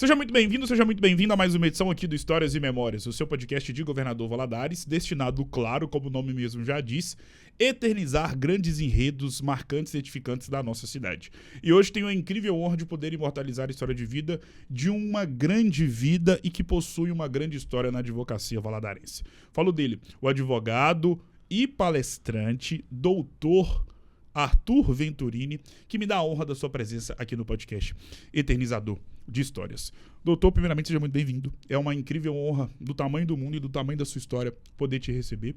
Seja muito bem-vindo, seja muito bem-vindo a mais uma edição aqui do Histórias e Memórias, o seu podcast de Governador Valadares, destinado, claro, como o nome mesmo já diz, eternizar grandes enredos marcantes e edificantes da nossa cidade. E hoje tenho a incrível honra de poder imortalizar a história de vida de uma grande vida e que possui uma grande história na advocacia valadarense. Falo dele, o advogado e palestrante, doutor Arthur Venturini, que me dá a honra da sua presença aqui no podcast Eternizador de Histórias. Doutor, primeiramente, seja muito bem-vindo. É uma incrível honra do tamanho do mundo e do tamanho da sua história poder te receber.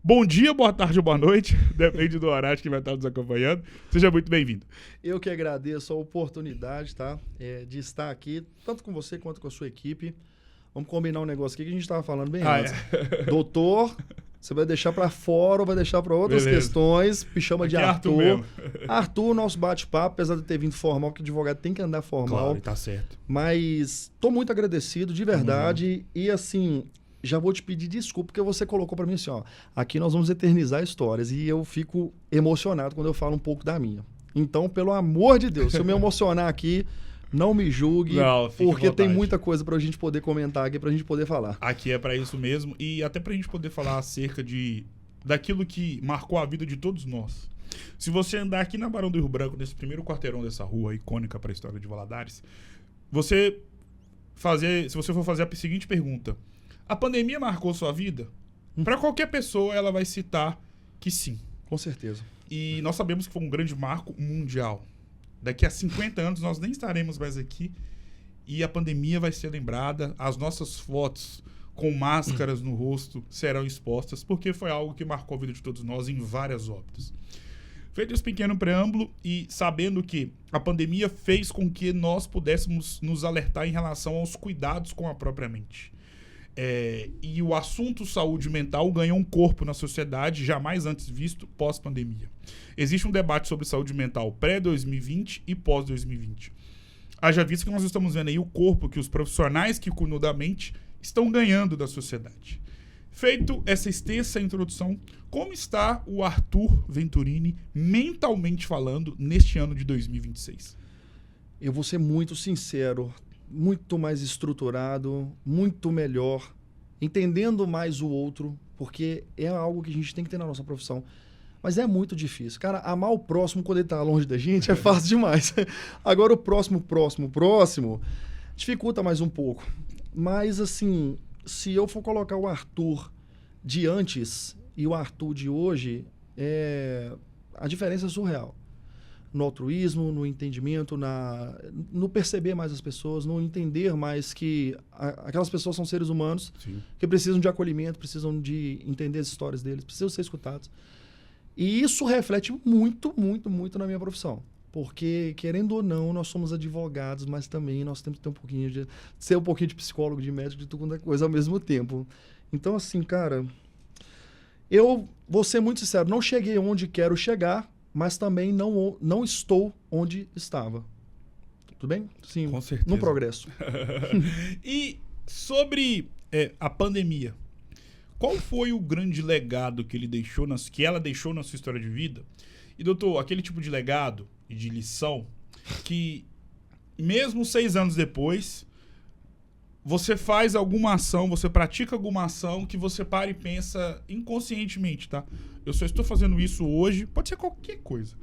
Bom dia, boa tarde ou boa noite, depende do horário que vai estar nos acompanhando. Seja muito bem-vindo. Eu que agradeço a oportunidade, tá? De estar aqui, tanto com você quanto com a sua equipe. Vamos combinar um negócio aqui que a gente estava falando bem antes. Doutor, você vai deixar para fora ou vai deixar para outras questões? Me chama aqui de Arthur. Arthur, nosso bate-papo, apesar de ter vindo formal, porque o advogado tem que andar formal. Claro, tá certo. Mas tô muito agradecido, de verdade. E assim, já vou te pedir desculpa, porque você colocou para mim assim, ó, aqui nós vamos eternizar histórias. E eu fico emocionado quando eu falo um pouco da minha. Então, pelo amor de Deus, se eu me emocionar aqui, não me julgue, porque tem muita coisa pra gente poder comentar aqui, pra gente poder falar. Aqui é pra isso mesmo, e até pra gente poder falar acerca daquilo que marcou a vida de todos nós. Se você andar aqui na Barão do Rio Branco, nesse primeiro quarteirão dessa rua icônica para a história de Valadares, se você for fazer a seguinte pergunta: a pandemia marcou sua vida? Para qualquer pessoa, ela vai citar que sim. Com certeza. E nós sabemos que foi um grande marco mundial. Daqui a 50 anos nós nem estaremos mais aqui e a pandemia vai ser lembrada, as nossas fotos com máscaras no rosto serão expostas, porque foi algo que marcou a vida de todos nós em várias óbitos. Feito esse pequeno preâmbulo e sabendo que a pandemia fez com que nós pudéssemos nos alertar em relação aos cuidados com a própria mente. E o assunto saúde mental ganhou um corpo na sociedade jamais antes visto pós-pandemia. Existe um debate sobre saúde mental pré-2020 e pós-2020. Haja visto que nós estamos vendo aí o corpo que os profissionais que cuidam da mente estão ganhando da sociedade. Feito essa extensa introdução, como está o Arthur Venturini mentalmente falando neste ano de 2026? Eu vou ser muito sincero, muito mais estruturado, muito melhor, entendendo mais o outro, porque é algo que a gente tem que ter na nossa profissão. Mas é muito difícil. Cara, amar o próximo quando ele tá longe da gente é fácil demais. Agora o próximo, dificulta mais um pouco. Mas assim, se eu for colocar o Arthur de antes e o Arthur de hoje, a diferença é surreal. No altruísmo, no entendimento, no perceber mais as pessoas, no entender mais que aquelas pessoas são seres humanos. Sim. Que precisam de acolhimento, precisam de entender as histórias deles, precisam ser escutados. E isso reflete muito, muito, muito na minha profissão. Porque, querendo ou não, nós somos advogados, mas também nós temos que ter ser um pouquinho de psicólogo, de médico, de tudo quanto é coisa ao mesmo tempo. Então, assim, cara, eu vou ser muito sincero, não cheguei onde quero chegar, mas também não estou onde estava. Tudo bem? Sim, com certeza. No progresso. E sobre a pandemia, qual foi o grande legado que ela deixou na sua história de vida? E, doutor, aquele tipo de legado e de lição que, mesmo 6 anos depois, você faz alguma ação, você pratica alguma ação que você para e pensa inconscientemente, tá? Eu só estou fazendo isso hoje, pode ser qualquer coisa,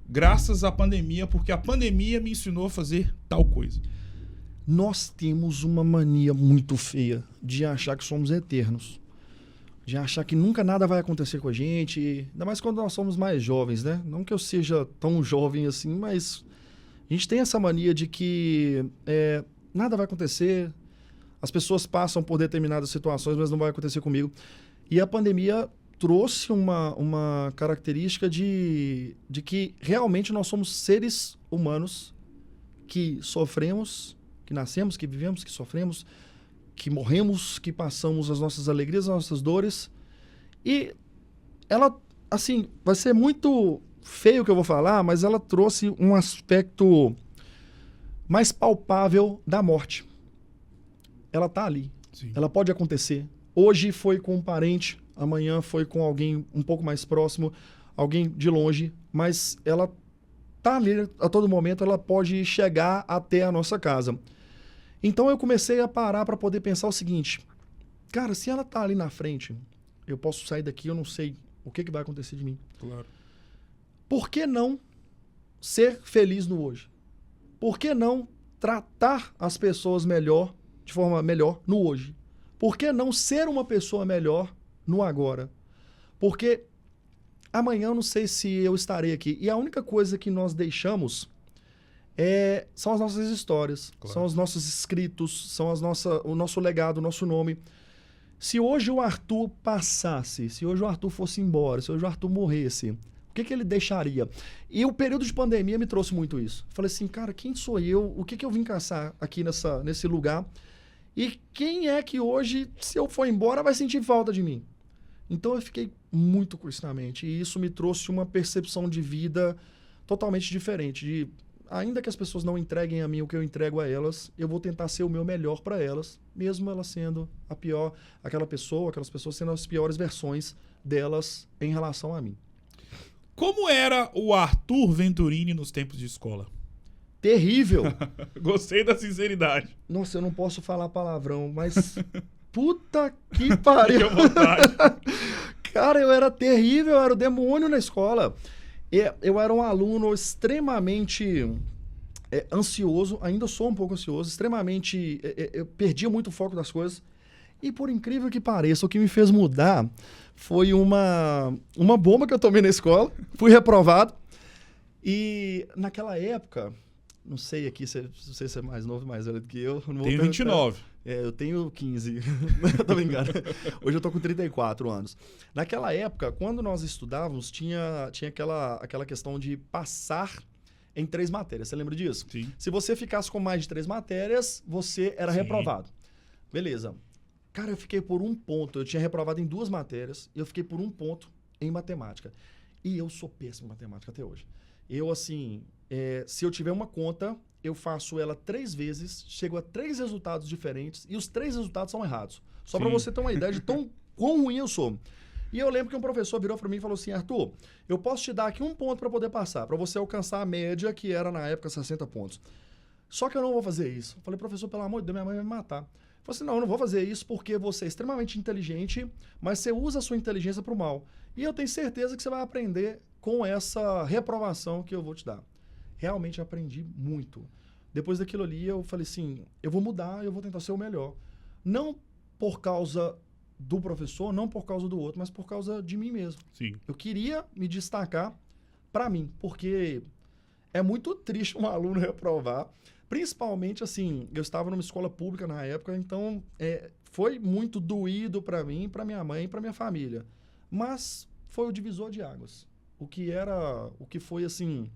graças à pandemia, porque a pandemia me ensinou a fazer tal coisa. Nós temos uma mania muito feia de achar que somos eternos. De achar que nunca nada vai acontecer com a gente, ainda mais quando nós somos mais jovens, né? Não que eu seja tão jovem assim, mas a gente tem essa mania de que nada vai acontecer, as pessoas passam por determinadas situações, mas não vai acontecer comigo. E a pandemia trouxe uma característica de que realmente nós somos seres humanos que sofremos, que nascemos, que vivemos, que sofremos, que morremos, que passamos as nossas alegrias, as nossas dores. E ela, assim, vai ser muito feio o que eu vou falar, mas ela trouxe um aspecto mais palpável da morte. Ela tá ali. Sim. Ela pode acontecer. Hoje foi com um parente, amanhã foi com alguém um pouco mais próximo, alguém de longe, mas ela tá ali a todo momento, ela pode chegar até a nossa casa. Então eu comecei a parar para poder pensar o seguinte, cara, se ela tá ali na frente, eu posso sair daqui, eu não sei o que vai acontecer de mim. Claro. Por que não ser feliz no hoje? Por que não tratar as pessoas melhor, de forma melhor, no hoje? Por que não ser uma pessoa melhor no agora? Porque amanhã eu não sei se eu estarei aqui. E a única coisa que nós deixamos são as nossas histórias, claro. São os nossos escritos, são o nosso legado, o nosso nome. Se hoje o Arthur passasse, se hoje o Arthur fosse embora, se hoje o Arthur morresse, o que ele deixaria? E o período de pandemia me trouxe muito isso. Falei assim, cara, quem sou eu? O que eu vim caçar aqui nesse lugar? E quem é que hoje, se eu for embora, vai sentir falta de mim? Então eu fiquei muito com isso na mente. E isso me trouxe uma percepção de vida totalmente diferente. Ainda que as pessoas não entreguem a mim o que eu entrego a elas, eu vou tentar ser o meu melhor para elas, mesmo elas sendo aquelas pessoas sendo as piores versões delas em relação a mim. Como era o Arthur Venturini nos tempos de escola? Terrível. Gostei da sinceridade. Nossa, eu não posso falar palavrão, mas puta que pariu. Fique à vontade. Cara, eu era terrível, eu era o demônio na escola. Eu era um aluno extremamente ansioso, ainda sou um pouco ansioso, extremamente... eu perdia muito o foco das coisas. E por incrível que pareça, o que me fez mudar foi uma bomba que eu tomei na escola. Fui reprovado. E naquela época, não sei aqui, não sei se é mais novo ou mais velho do que eu. Tenho 29. Eu tenho 15. Tô brincando. Hoje eu tô com 34 anos. Naquela época, quando nós estudávamos, tinha aquela questão de passar em 3 matérias. Você lembra disso? Sim. Se você ficasse com mais de 3 matérias, você era reprovado. Beleza. Cara, eu fiquei por 1 ponto. Eu tinha reprovado em 2 matérias e eu fiquei por 1 ponto em matemática. E eu sou péssimo em matemática até hoje. Eu, assim, se eu tiver uma conta, eu faço ela 3 vezes, chego a 3 resultados diferentes e os 3 resultados são errados. Só para você ter uma ideia de quão ruim eu sou. E eu lembro que um professor virou para mim e falou assim, Arthur, eu posso te dar aqui 1 ponto para poder passar, para você alcançar a média, que era na época 60 pontos. Só que eu não vou fazer isso. Eu falei, professor, pelo amor de Deus, minha mãe vai me matar. Eu falei assim, não, eu não vou fazer isso porque você é extremamente inteligente, mas você usa a sua inteligência para o mal. E eu tenho certeza que você vai aprender com essa reprovação que eu vou te dar. Realmente aprendi muito. Depois daquilo ali, eu falei assim, eu vou mudar, eu vou tentar ser o melhor. Não por causa do professor, não por causa do outro, mas por causa de mim mesmo. Sim. Eu queria me destacar para mim, porque é muito triste um aluno reprovar. Principalmente, assim, eu estava numa escola pública na época, então foi muito doído para mim, para minha mãe e para minha família. Mas foi o divisor de águas. O que foi, assim,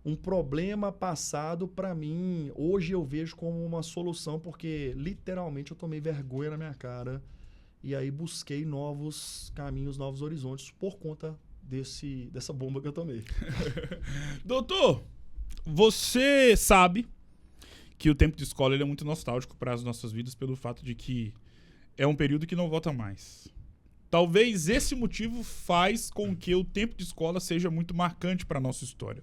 um problema passado para mim, hoje eu vejo como uma solução, porque literalmente eu tomei vergonha na minha cara e aí busquei novos caminhos, novos horizontes por conta dessa bomba que eu tomei. Doutor, você sabe que o tempo de escola ele é muito nostálgico para as nossas vidas pelo fato de que é um período que não volta mais. Talvez esse motivo faz com que o tempo de escola seja muito marcante para a nossa história.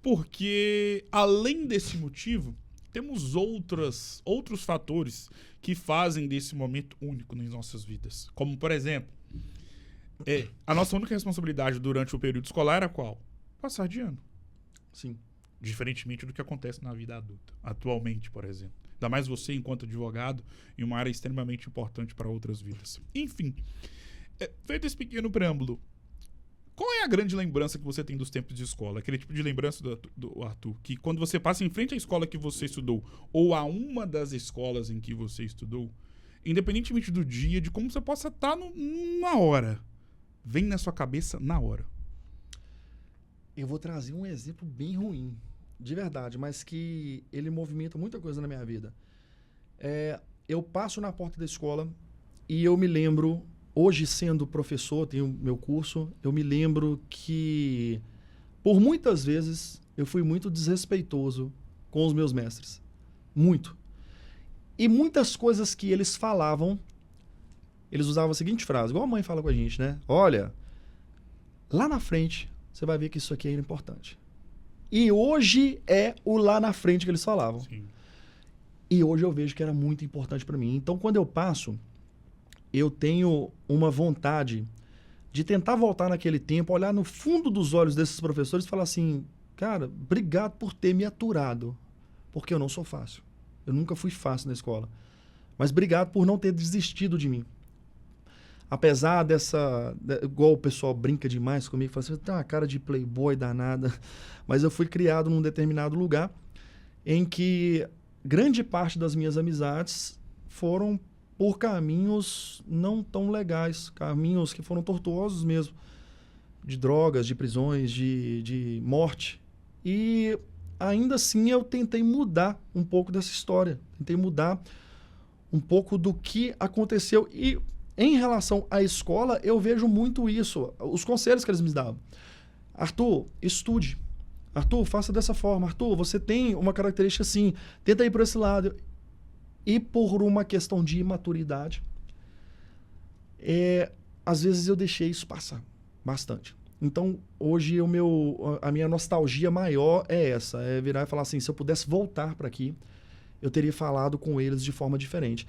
Porque, além desse motivo, temos outros fatores que fazem desse momento único nas nossas vidas. Como, por exemplo, a nossa única responsabilidade durante o período escolar era qual? Passar de ano. Sim. Diferentemente do que acontece na vida adulta, atualmente, por exemplo. Ainda mais você, enquanto advogado, em uma área extremamente importante para outras vidas. Enfim, feito esse pequeno preâmbulo, qual é a grande lembrança que você tem dos tempos de escola? Aquele tipo de lembrança do Arthur, que quando você passa em frente à escola que você estudou, ou a uma das escolas em que você estudou, independentemente do dia, de como você possa estar numa hora, vem na sua cabeça na hora. Eu vou trazer um exemplo bem ruim, de verdade, mas que ele movimenta muita coisa na minha vida. Eu passo na porta da escola e eu me lembro, hoje sendo professor, tenho meu curso, eu me lembro que por muitas vezes eu fui muito desrespeitoso com os meus mestres. Muito. E muitas coisas que eles falavam, eles usavam a seguinte frase, igual a mãe fala com a gente, né? Olha, lá na frente você vai ver que isso aqui é importante. E hoje é o lá na frente que eles falavam. Sim. E hoje eu vejo que era muito importante para mim. Então, quando eu passo, eu tenho uma vontade de tentar voltar naquele tempo, olhar no fundo dos olhos desses professores e falar assim, cara, obrigado por ter me aturado, porque eu não sou fácil. Eu nunca fui fácil na escola. Mas obrigado por não ter desistido de mim. Apesar igual o pessoal brinca demais comigo, fala assim, tem uma cara de playboy danada, mas eu fui criado num determinado lugar em que grande parte das minhas amizades foram por caminhos não tão legais, caminhos que foram tortuosos mesmo, de drogas, de prisões, de morte. E ainda assim eu tentei mudar um pouco dessa história, tentei mudar um pouco do que aconteceu. E em relação à escola, eu vejo muito isso, os conselhos que eles me davam. Arthur, estude. Arthur, faça dessa forma. Arthur, você tem uma característica assim, tenta ir por esse lado. E por uma questão de imaturidade, às vezes eu deixei isso passar bastante. Então, hoje a minha nostalgia maior é essa, é virar e falar assim, se eu pudesse voltar para aqui, eu teria falado com eles de forma diferente.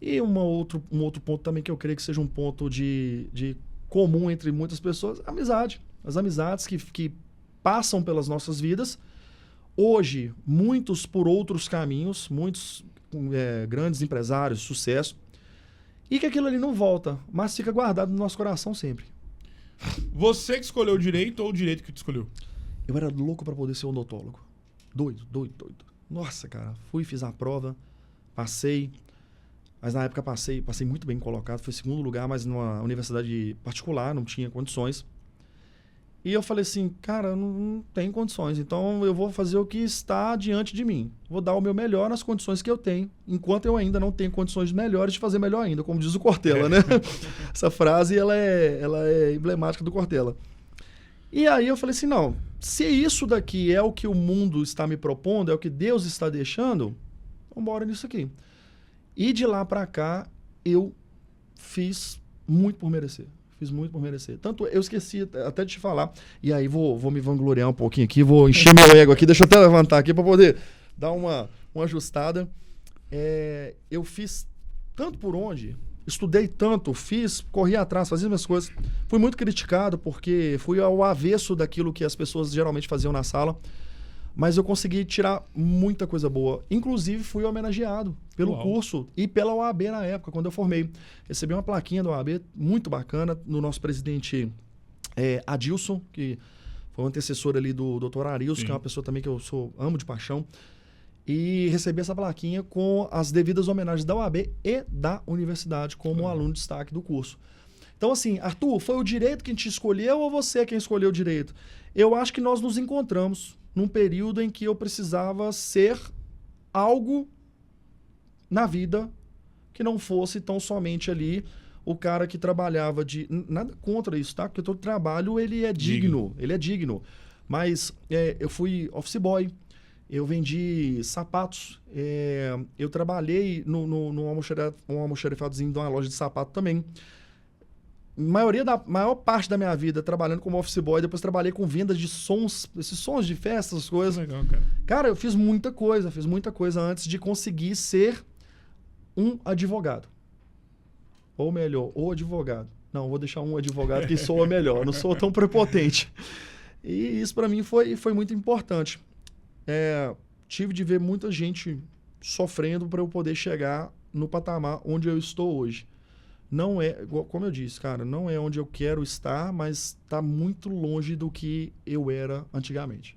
E um outro ponto também que eu creio que seja um ponto de comum entre muitas pessoas, amizade. As amizades que passam pelas nossas vidas, hoje, muitos por outros caminhos, muitos grandes empresários, sucesso, e que aquilo ali não volta, mas fica guardado no nosso coração sempre. Você que escolheu o direito ou o direito que te escolheu? Eu era louco para poder ser odontólogo. Doido. Nossa, cara, fiz a prova, passei, mas na época passei muito bem colocado, fui segundo lugar, mas numa universidade particular, não tinha condições. E eu falei assim, cara, não tem condições, então eu vou fazer o que está diante de mim. Vou dar o meu melhor nas condições que eu tenho, enquanto eu ainda não tenho condições melhores de fazer melhor ainda, como diz o Cortella, né? Essa frase, ela é emblemática do Cortella. E aí eu falei assim, não, se isso daqui é o que o mundo está me propondo, é o que Deus está deixando, vamos embora nisso aqui. E de lá para cá, eu fiz muito por merecer. Tanto eu esqueci até de te falar. E aí vou me vangloriar um pouquinho aqui, vou encher meu ego aqui. Deixa eu até levantar aqui para poder dar uma ajustada. Eu fiz tanto por onde, estudei tanto, corri atrás, fazia as minhas coisas. Fui muito criticado porque fui ao avesso daquilo que as pessoas geralmente faziam na sala. Mas eu consegui tirar muita coisa boa. Inclusive, fui homenageado pelo curso e pela OAB na época, quando eu formei. Recebi uma plaquinha da OAB muito bacana, do nosso presidente Adilson, que foi um antecessor ali do Dr. Arilson, que é uma pessoa também que eu amo de paixão. E recebi essa plaquinha com as devidas homenagens da OAB e da universidade como aluno de destaque do curso. Então, assim, Arthur, foi o direito quem te escolheu ou você quem escolheu o direito? Eu acho que nós nos encontramos num período em que eu precisava ser algo na vida que não fosse tão somente ali o cara que trabalhava de... Nada contra isso, tá? Porque todo trabalho, ele é digno. Mas eu fui office boy, eu vendi sapatos, eu trabalhei num almoxarifadozinho de uma loja de sapato também. Maior parte da minha vida trabalhando como office boy, depois trabalhei com vendas de sons, esses sons de festa, essas coisas. Legal, cara. Cara, eu fiz muita coisa antes de conseguir ser um advogado. Ou melhor, o advogado. Não, vou deixar um advogado que soa melhor, não sou tão prepotente. E isso para mim foi muito importante. Tive de ver muita gente sofrendo para eu poder chegar no patamar onde eu estou hoje. Não é, como eu disse, cara, não é onde eu quero estar, mas está muito longe do que eu era antigamente.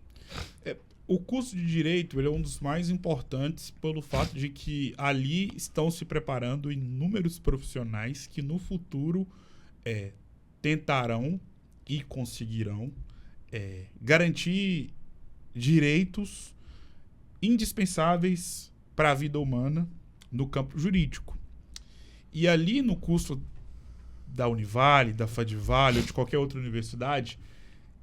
O curso de Direito ele é um dos mais importantes pelo fato de que ali estão se preparando inúmeros profissionais que no futuro tentarão e conseguirão garantir direitos indispensáveis para a vida humana no campo jurídico. E ali no curso da Univale, da Fadivale ou de qualquer outra universidade,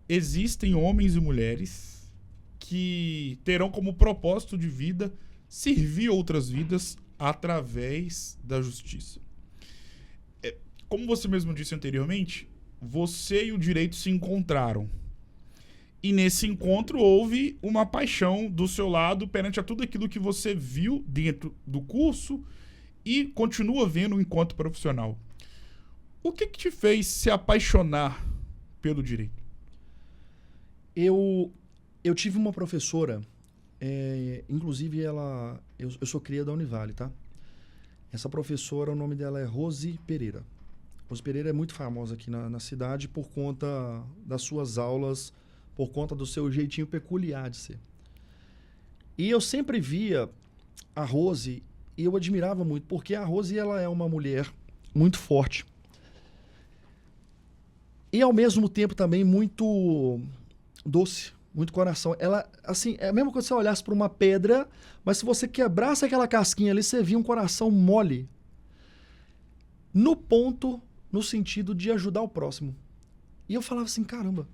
existem homens e mulheres que terão como propósito de vida servir outras vidas através da justiça. Como você mesmo disse anteriormente, você e o direito se encontraram. E nesse encontro houve uma paixão do seu lado perante a tudo aquilo que você viu dentro do curso e continua vendo enquanto profissional. O que te fez se apaixonar pelo direito? Eu tive uma professora, inclusive eu sou cria da Univale, tá? Essa professora, o nome dela é Rose Pereira. Rose Pereira é muito famosa aqui na cidade por conta das suas aulas, por conta do seu jeitinho peculiar de ser. E eu sempre via a Rose e eu admirava muito, porque a Rose ela é uma mulher muito forte. E ao mesmo tempo também muito doce, muito coração. Ela, assim, é a mesma coisa que você olhasse para uma pedra, mas se você quebrasse aquela casquinha ali, você via um coração mole. No sentido de ajudar o próximo. E eu falava assim, caramba,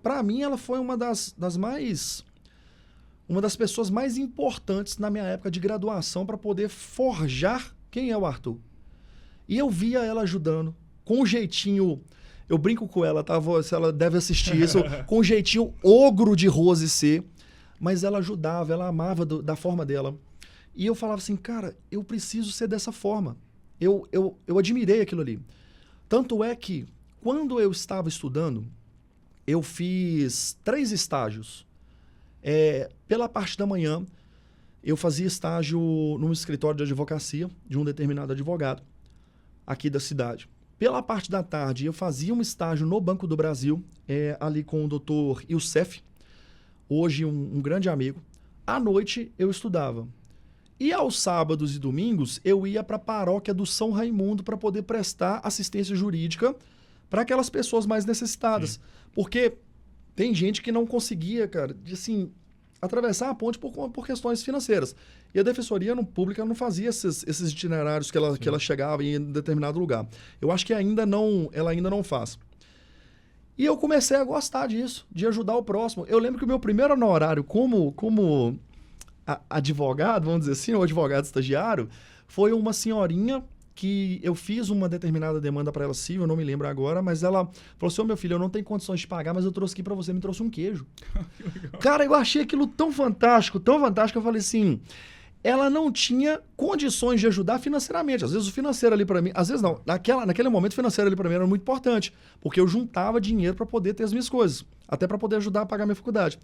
pra mim ela foi uma das pessoas mais importantes na minha época de graduação para poder forjar quem é o Arthur. E eu via ela ajudando, com um jeitinho, eu brinco com ela, tá? Se ela deve assistir isso, com um jeitinho ogro de Rose ser, mas ela ajudava, ela amava da forma dela. E eu falava assim, cara, eu preciso ser dessa forma. Eu admirei aquilo ali. Tanto é que, quando eu estava estudando, eu fiz 3 estágios. Pela parte da manhã, eu fazia estágio num escritório de advocacia de um determinado advogado aqui da cidade. Pela parte da tarde, eu fazia um estágio no Banco do Brasil, ali com o Dr. Youssef, hoje um grande amigo. À noite, eu estudava. E aos sábados e domingos, eu ia para a paróquia do São Raimundo para poder prestar assistência jurídica para aquelas pessoas mais necessitadas. Sim. Porque tem gente que não conseguia, cara, assim, atravessar a ponte por questões financeiras. E a Defensoria Pública não fazia esses itinerários que ela chegava em determinado lugar. Eu acho que ela ainda não faz. E eu comecei a gostar disso, de ajudar o próximo. Eu lembro que o meu primeiro honorário como advogado, vamos dizer assim, ou advogado estagiário, foi uma senhorinha que eu fiz uma determinada demanda para ela, sim, eu não me lembro agora, mas ela falou assim, meu filho, eu não tenho condições de pagar, mas eu trouxe aqui para você, me trouxe um queijo. Cara, eu achei aquilo tão fantástico, eu falei assim, ela não tinha condições de ajudar financeiramente. Às vezes o financeiro ali para mim, às vezes não, naquele momento o financeiro ali para mim era muito importante, porque eu juntava dinheiro para poder ter as minhas coisas, até para poder ajudar a pagar a minha faculdade.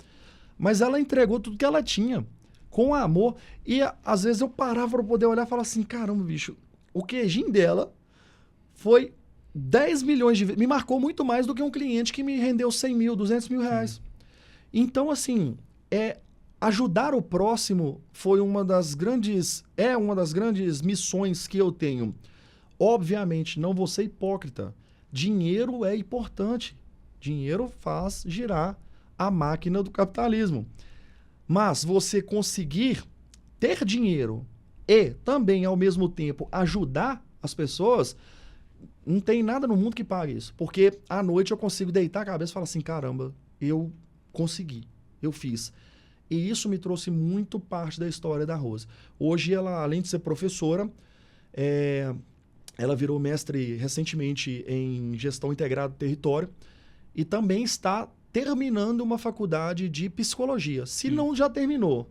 Mas ela entregou tudo que ela tinha, com amor, e às vezes eu parava para poder olhar e falar assim, caramba, bicho, o queijinho dela foi 10 milhões de vezes. Me marcou muito mais do que um cliente que me rendeu 100 mil, 200 mil reais. Então, assim, ajudar o próximo foi uma das grandes missões que eu tenho. Obviamente, não vou ser hipócrita. Dinheiro é importante. Dinheiro faz girar a máquina do capitalismo. Mas você conseguir ter dinheiro e também, ao mesmo tempo, ajudar as pessoas, não tem nada no mundo que pague isso. Porque à noite eu consigo deitar a cabeça e falar assim, caramba, eu consegui, eu fiz. E isso me trouxe muito parte da história da Rose. Hoje, ela, além de ser professora, ela virou mestre recentemente em gestão integrada do território e também está terminando uma faculdade de psicologia. Se não já terminou.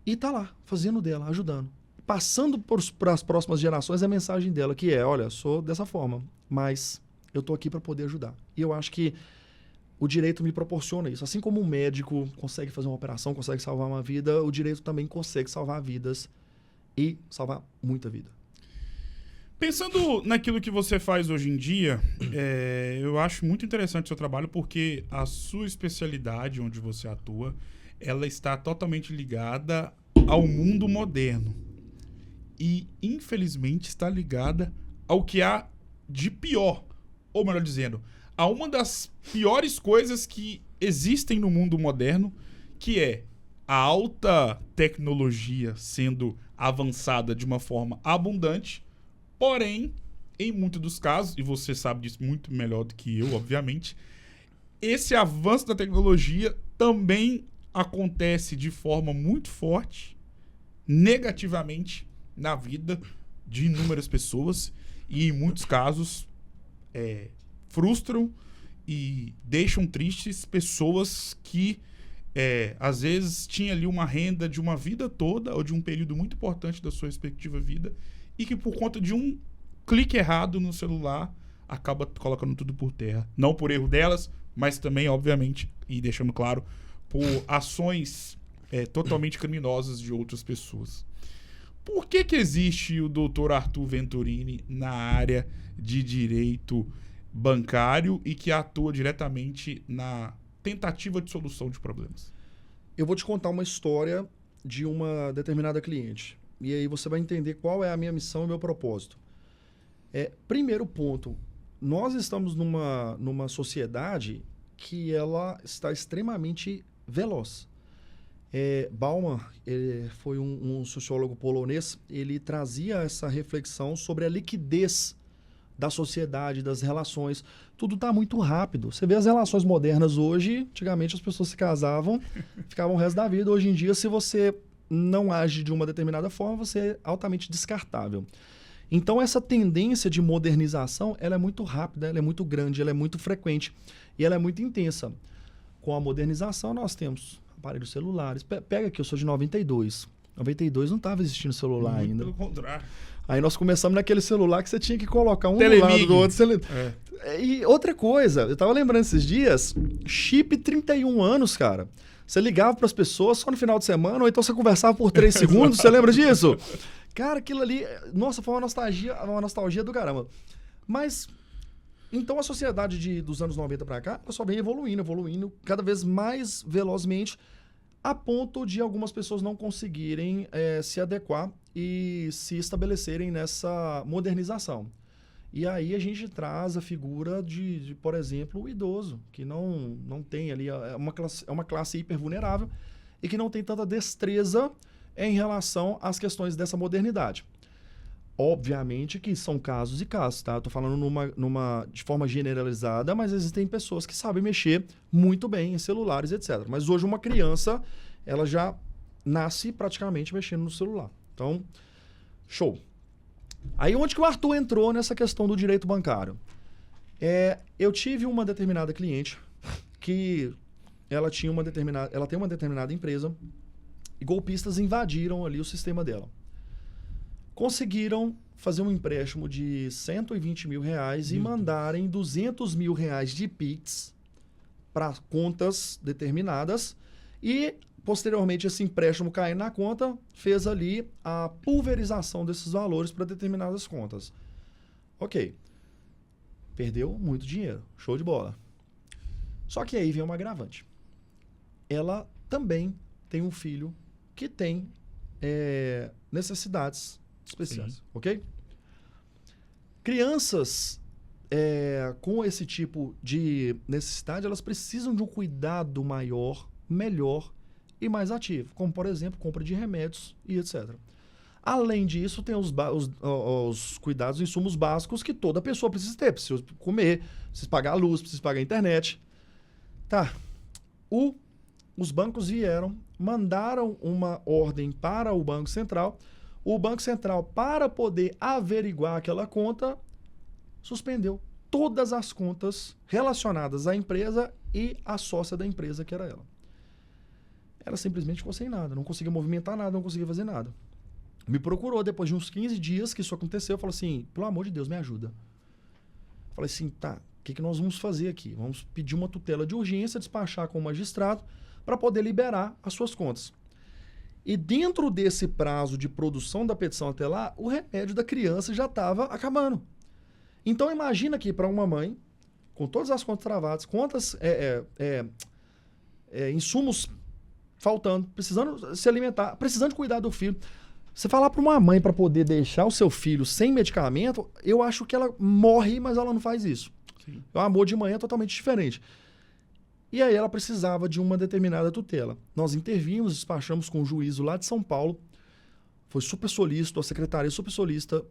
E está lá, fazendo dela, ajudando. Passando para as próximas gerações a mensagem dela, que é, olha, sou dessa forma, mas eu estou aqui para poder ajudar. E eu acho que o direito me proporciona isso. Assim como um médico consegue fazer uma operação, consegue salvar uma vida, o direito também consegue salvar vidas e salvar muita vida. Pensando naquilo que você faz hoje em dia, eu acho muito interessante o seu trabalho porque a sua especialidade, onde você atua, ela está totalmente ligada ao mundo moderno. E, infelizmente, está ligada ao que há de pior. Ou melhor dizendo, a uma das piores coisas que existem no mundo moderno, que é a alta tecnologia sendo avançada de uma forma abundante. Porém, em muitos dos casos, e você sabe disso muito melhor do que eu, obviamente, esse avanço da tecnologia também acontece de forma muito forte, negativamente, na vida de inúmeras pessoas e, em muitos casos, frustram e deixam tristes pessoas que às vezes tinha ali uma renda de uma vida toda ou de um período muito importante da sua respectiva vida e que por conta de um clique errado no celular acaba colocando tudo por terra. Não por erro delas, mas também, obviamente, e deixando claro, por ações totalmente criminosas de outras pessoas. Por que existe o Dr. Arthur Venturini na área de direito bancário e que atua diretamente na tentativa de solução de problemas? Eu vou te contar uma história de uma determinada cliente. E aí você vai entender qual é a minha missão e o meu propósito. Primeiro ponto, nós estamos numa sociedade que ela está extremamente veloz. Bauman, ele foi um sociólogo polonês, ele trazia essa reflexão sobre a liquidez da sociedade, das relações. Tudo está muito rápido. Você vê as relações modernas hoje, antigamente as pessoas se casavam, ficavam o resto da vida. Hoje em dia, se você não age de uma determinada forma, você é altamente descartável. Então, essa tendência de modernização, ela é muito rápida, ela é muito grande, ela é muito frequente e ela é muito intensa. Com a modernização, nós temos aparelhos celulares. Pega aqui, eu sou de 92. 92 não estava existindo celular ainda. Pelo contrário. Aí nós começamos naquele celular que você tinha que colocar um Telemig. do lado do outro. E outra coisa, eu tava lembrando esses dias, chip 31 anos, cara. Você ligava para as pessoas só no final de semana, ou então você conversava por 3 segundos, você lembra disso? Cara, aquilo ali, nossa, foi uma nostalgia do caramba. Mas, então a sociedade dos anos 90 para cá, ela só vem evoluindo cada vez mais velozmente, a ponto de algumas pessoas não conseguirem se adequar e se estabelecerem nessa modernização. E aí a gente traz a figura de por exemplo, o idoso, que não tem ali, é uma classe hiper vulnerável e que não tem tanta destreza em relação às questões dessa modernidade. Obviamente que são casos e casos, tá? Eu tô falando de forma generalizada, mas existem pessoas que sabem mexer muito bem em celulares, etc. Mas hoje uma criança, ela já nasce praticamente mexendo no celular. Então, show. Aí onde que o Arthur entrou nessa questão do direito bancário? Eu tive uma determinada cliente que ela tem uma determinada empresa e golpistas invadiram ali o sistema dela. Conseguiram fazer um empréstimo de 120 mil reais e mandarem 200 mil reais de Pix para contas determinadas e, posteriormente, esse empréstimo caindo na conta, fez ali a pulverização desses valores para determinadas contas. Ok. Perdeu muito dinheiro. Show de bola. Só que aí vem uma agravante. Ela também tem um filho que tem necessidades especiais. Sim. Ok? Crianças com esse tipo de necessidade, elas precisam de um cuidado maior, melhor e mais ativo, como, por exemplo, compra de remédios e etc. Além disso, tem os cuidados, insumos básicos que toda pessoa precisa ter. Precisa comer, precisa pagar a luz, precisa pagar a internet. Tá. Os bancos vieram, mandaram uma ordem para o Banco Central. O Banco Central, para poder averiguar aquela conta, suspendeu todas as contas relacionadas à empresa e à sócia da empresa, que era ela. Ela simplesmente ficou sem nada, não conseguia movimentar nada, não conseguia fazer nada. Me procurou depois de uns 15 dias que isso aconteceu, falou assim, pelo amor de Deus, me ajuda. Falei assim, tá, o que nós vamos fazer aqui? Vamos pedir uma tutela de urgência, despachar com o magistrado para poder liberar as suas contas. E dentro desse prazo de produção da petição até lá, o remédio da criança já estava acabando. Então imagina que para uma mãe, com todas as contas travadas, insumos faltando, precisando se alimentar, precisando de cuidar do filho. Você falar para uma mãe para poder deixar o seu filho sem medicamento, eu acho que ela morre, mas ela não faz isso. Sim. O amor de mãe é totalmente diferente. E aí ela precisava de uma determinada tutela. Nós intervimos, despachamos com o juízo lá de São Paulo. Foi super solícito, a secretaria super solícita.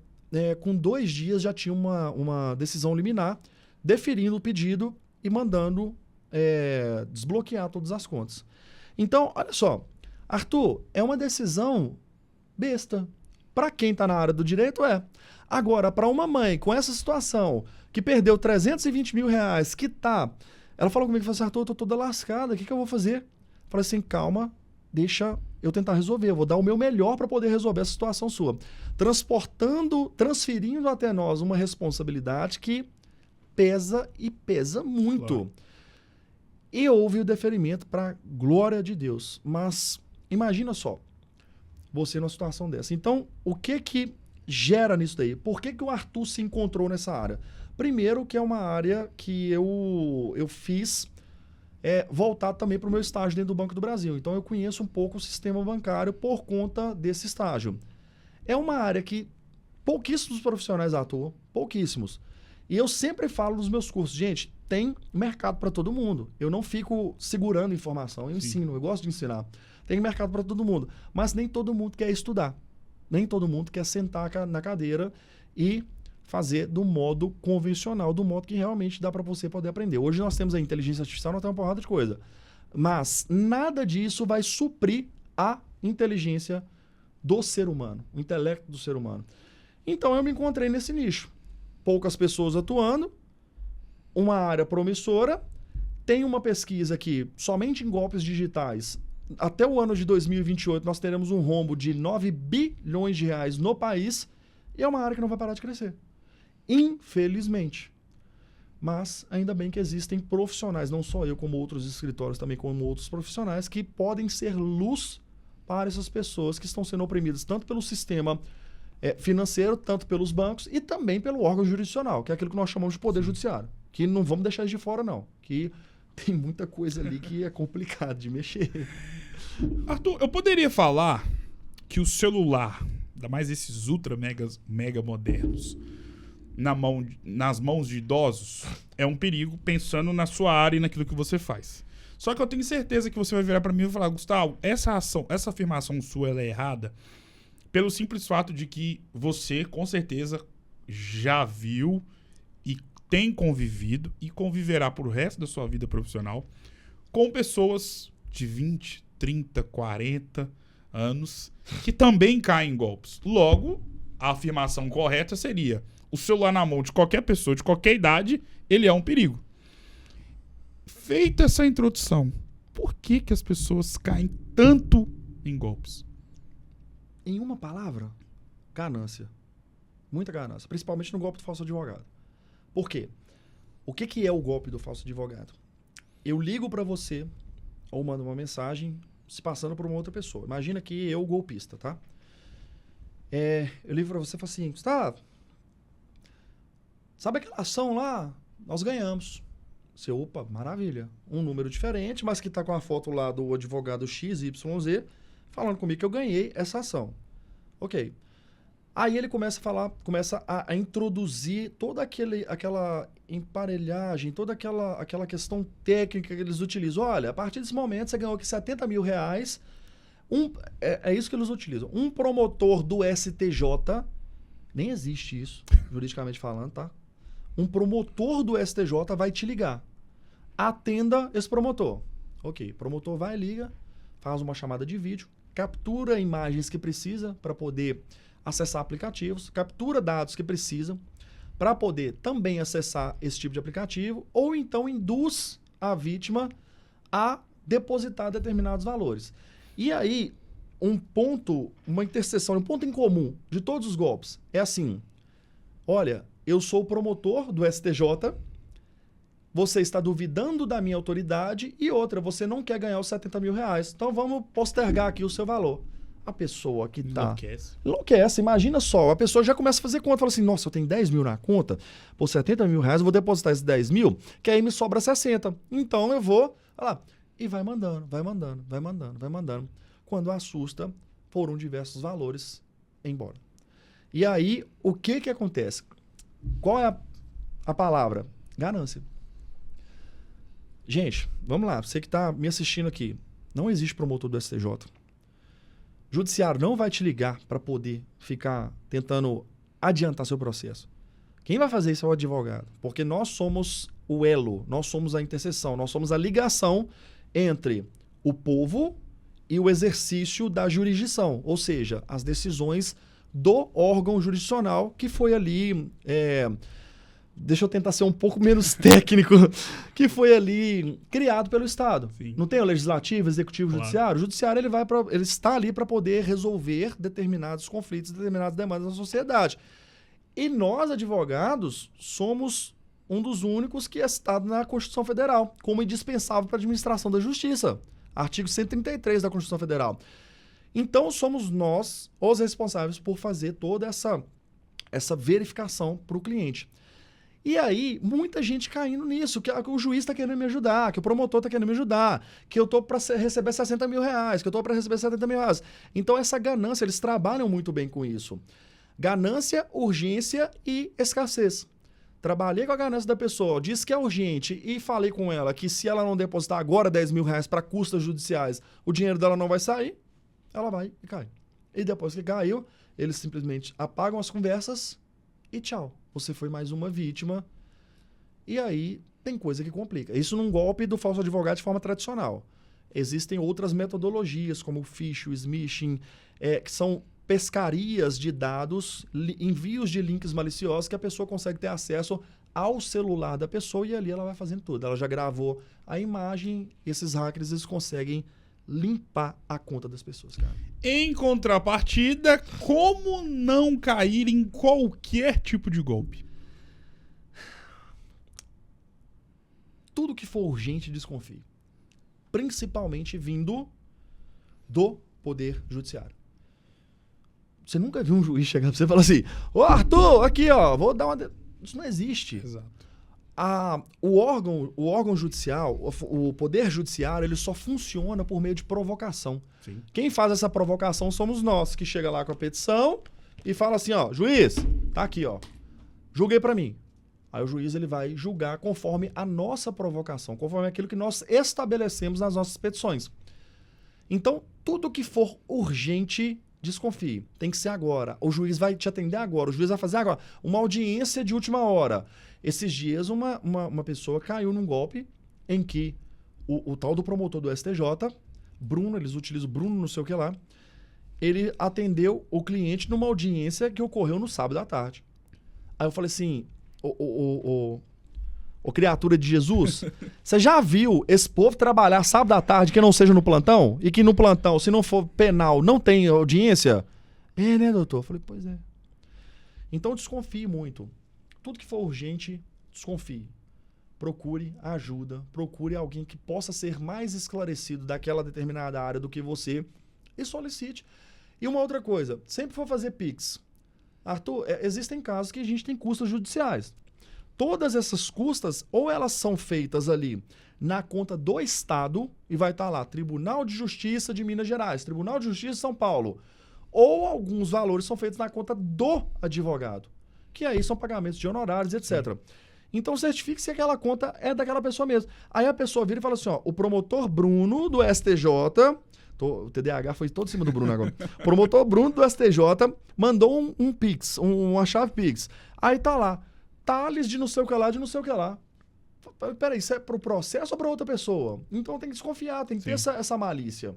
Com 2 dias já tinha uma decisão liminar, deferindo o pedido e mandando desbloquear todas as contas. Então, olha só, Arthur, é uma decisão besta. Para quem está na área do direito, é. Agora, para uma mãe com essa situação, que perdeu 320 mil reais, que tá... Ela falou comigo, falou assim, Arthur, eu tô toda lascada, o que eu vou fazer? Eu falei assim, calma, deixa eu tentar resolver, eu vou dar o meu melhor para poder resolver essa situação sua. Transferindo até nós uma responsabilidade que pesa e pesa muito. Claro. E houve o deferimento para glória de Deus. Mas imagina só, você numa situação dessa. Então, o que gera nisso daí? Por que o Arthur se encontrou nessa área? Primeiro, que é uma área que eu fiz voltado também para o meu estágio dentro do Banco do Brasil. Então, eu conheço um pouco o sistema bancário por conta desse estágio. É uma área que pouquíssimos profissionais atuam, pouquíssimos. E eu sempre falo nos meus cursos, gente, tem mercado para todo mundo. Eu não fico segurando informação, eu ensino, eu gosto de ensinar. Tem mercado para todo mundo, mas nem todo mundo quer estudar. Nem todo mundo quer sentar na cadeira e fazer do modo convencional, do modo que realmente dá para você poder aprender. Hoje nós temos a inteligência artificial, nós temos uma porrada de coisa. Mas nada disso vai suprir a inteligência do ser humano, o intelecto do ser humano. Então eu me encontrei nesse nicho. Poucas pessoas atuando, uma área promissora, tem uma pesquisa que somente em golpes digitais, até o ano de 2028, nós teremos um rombo de 9 bilhões de reais no país e é uma área que não vai parar de crescer. Infelizmente. Mas ainda bem que existem profissionais, não só eu, como outros escritórios, também como outros profissionais, que podem ser luz para essas pessoas que estão sendo oprimidas tanto pelo sistema financeiro, tanto pelos bancos e também pelo órgão jurisdicional, que é aquilo que nós chamamos de poder judiciário. Que não vamos deixar isso de fora, não. Que tem muita coisa ali que é complicado de mexer. Arthur, eu poderia falar que o celular, ainda mais esses ultra mega modernos, nas mãos de idosos, é um perigo pensando na sua área e naquilo que você faz. Só que eu tenho certeza que você vai virar para mim e falar, Gustavo, essa afirmação sua ela é errada pelo simples fato de que você, com certeza, já viu e tem convivido e conviverá pro resto da sua vida profissional com pessoas de 20, 30, 40 anos que também caem em golpes. Logo, a afirmação correta seria: o celular na mão de qualquer pessoa, de qualquer idade, ele é um perigo. Feita essa introdução, por que as pessoas caem tanto em golpes? Em uma palavra, ganância. Muita ganância, principalmente no golpe do falso advogado. Por quê? O que é o golpe do falso advogado? Eu ligo para você ou mando uma mensagem se passando por uma outra pessoa. Imagina que eu, golpista, tá? Eu ligo para você e falo assim, Gustavo, sabe aquela ação lá? Nós ganhamos. Você, opa, maravilha. Um número diferente, mas que está com a foto lá do advogado XYZ falando comigo que eu ganhei essa ação. Ok. Aí ele começa a introduzir toda aquela emparelhagem, toda aquela questão técnica que eles utilizam. Olha, a partir desse momento você ganhou aqui 70 mil reais. É isso que eles utilizam. Um promotor do STJ, nem existe isso, juridicamente falando, tá? Um promotor do STJ vai te ligar. Atenda esse promotor. Ok, promotor vai, liga, faz uma chamada de vídeo, captura imagens que precisa para poder acessar aplicativos, captura dados que precisa para poder também acessar esse tipo de aplicativo, ou então induz a vítima a depositar determinados valores. E aí, uma interseção, um ponto em comum de todos os golpes é assim: olha, eu sou o promotor do STJ, você está duvidando da minha autoridade e outra, você não quer ganhar os 70 mil reais, então vamos postergar aqui o seu valor. A pessoa que tá... Enlouquece. Imagina só, a pessoa já começa a fazer conta, fala assim, nossa, eu tenho 10 mil na conta, por 70 mil reais eu vou depositar esses 10 mil, que aí me sobra 60. Então eu vou, olha lá, e vai mandando. Quando assusta, foram diversos valores embora. E aí, o que acontece? Qual é a palavra? Ganância. Gente, vamos lá, você que está me assistindo aqui, não existe promotor do STJ. O judiciário não vai te ligar para poder ficar tentando adiantar seu processo. Quem vai fazer isso é o advogado, porque nós somos o elo, nós somos a interseção, nós somos a ligação entre o povo e o exercício da jurisdição, ou seja, as decisões do órgão jurisdicional que foi ali... deixa eu tentar ser um pouco menos técnico, que foi ali criado pelo Estado. Sim. Não tem o legislativo, executivo, Claro. judiciário? O judiciário ele está ali para poder resolver determinados conflitos, determinadas demandas da sociedade. E nós, advogados, somos um dos únicos que é citado na Constituição Federal como indispensável para a administração da justiça. Artigo 133 da Constituição Federal. Então, somos nós os responsáveis por fazer toda essa verificação para o cliente. E aí, muita gente caindo nisso, que o juiz está querendo me ajudar, que o promotor está querendo me ajudar, que eu estou para receber 60 mil reais, que eu estou para receber 70 mil reais. Então, essa ganância, eles trabalham muito bem com isso. Ganância, urgência e escassez. Trabalhei com a ganância da pessoa, disse que é urgente e falei com ela que se ela não depositar agora 10 mil reais para custas judiciais, o dinheiro dela não vai sair, ela vai e cai. E depois que caiu, eles simplesmente apagam as conversas e tchau. Você foi mais uma vítima. E aí tem coisa que complica. Isso num golpe do falso advogado de forma tradicional. Existem outras metodologias, como o phishing, o smishing, que são pescarias de dados, envios de links maliciosos que a pessoa consegue ter acesso ao celular da pessoa e ali ela vai fazendo tudo. Ela já gravou a imagem, esses hackers eles conseguem limpar a conta das pessoas, cara. Em contrapartida, como não cair em qualquer tipo de golpe? Tudo que for urgente, desconfie. Principalmente vindo do Poder Judiciário. Você nunca viu um juiz chegar pra você e falar assim: ô Arthur, aqui ó, vou dar uma... Isso não existe. Exato. O órgão judicial, o Poder Judiciário, ele só funciona por meio de provocação. Sim. Quem faz essa provocação somos nós, que chega lá com a petição e fala assim, ó, juiz, tá aqui, ó, julguei pra mim. Aí o juiz ele vai julgar conforme a nossa provocação, conforme aquilo que nós estabelecemos nas nossas petições. Então, tudo que for urgente, desconfie. Tem que ser agora. O juiz vai te atender agora. O juiz vai fazer agora. Uma audiência de última hora. Esses dias, uma pessoa caiu num golpe em que o tal do promotor do STJ, Bruno, eles utilizam Bruno não sei o que lá, ele atendeu o cliente numa audiência que ocorreu no sábado à tarde. Aí eu falei assim, ô criatura de Jesus, você já viu esse povo trabalhar sábado à tarde que não seja no plantão? E que no plantão, se não for penal, não tem audiência? É, né, doutor? Eu falei, pois é. Então desconfie muito. Tudo que for urgente, desconfie. Procure ajuda, procure alguém que possa ser mais esclarecido daquela determinada área do que você e solicite. E uma outra coisa, sempre for fazer Pix. Arthur, existem casos que a gente tem custas judiciais. Todas essas custas, ou elas são feitas ali na conta do Estado, e vai estar lá, Tribunal de Justiça de Minas Gerais, Tribunal de Justiça de São Paulo, ou alguns valores são feitos na conta do advogado, que aí são pagamentos de honorários, etc. Sim. Então certifique se aquela conta é daquela pessoa mesmo. Aí a pessoa vira e fala assim, ó, o promotor Bruno do STJ, o TDAH foi todo em cima do Bruno agora, o promotor Bruno do STJ mandou um Pix, uma chave Pix. Aí tá lá, Thales de não sei o que lá, de não sei o que lá. Peraí, isso é pro processo ou pra outra pessoa? Então tem que desconfiar, tem que ter essa malícia.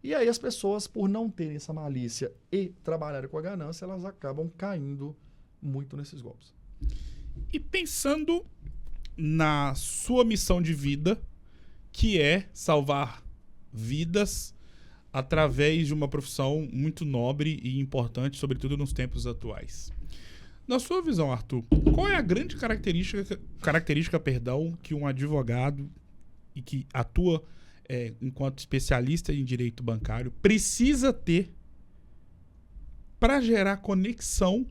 E aí as pessoas, por não terem essa malícia e trabalharem com a ganância, elas acabam caindo muito nesses golpes. E pensando na sua missão de vida, que é salvar vidas através de uma profissão muito nobre e importante, sobretudo nos tempos atuais. Na sua visão, Arthur, qual é a grande característica, que um advogado e que atua enquanto especialista em direito bancário precisa ter para gerar conexão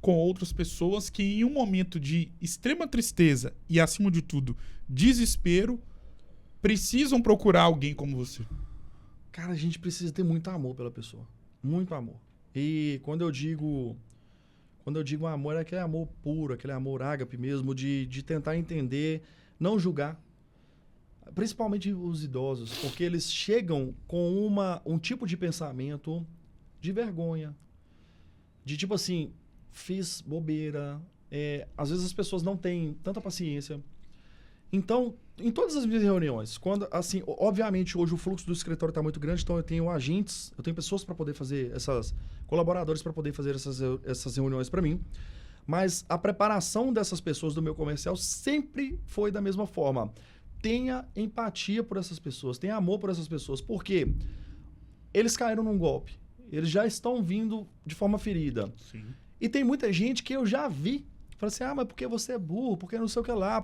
com outras pessoas que em um momento de extrema tristeza e, acima de tudo, desespero, precisam procurar alguém como você? Cara, a gente precisa ter muito amor pela pessoa. Muito amor. E quando eu digo amor, é aquele amor puro, aquele amor ágape mesmo, de tentar entender, não julgar. Principalmente os idosos, porque eles chegam com um tipo de pensamento de vergonha. De tipo assim, fiz bobeira. Às vezes as pessoas não têm tanta paciência. Então, em todas as minhas reuniões, quando, assim, obviamente hoje o fluxo do escritório está muito grande, então eu tenho agentes, eu tenho pessoas para poder fazer colaboradores para poder fazer essas reuniões para mim, mas a preparação dessas pessoas do meu comercial sempre foi da mesma forma. Tenha empatia por essas pessoas, tenha amor por essas pessoas, porque eles caíram num golpe, eles já estão vindo de forma ferida. Sim. E tem muita gente que eu já vi, fala assim, mas porque você é burro, porque não sei o que lá.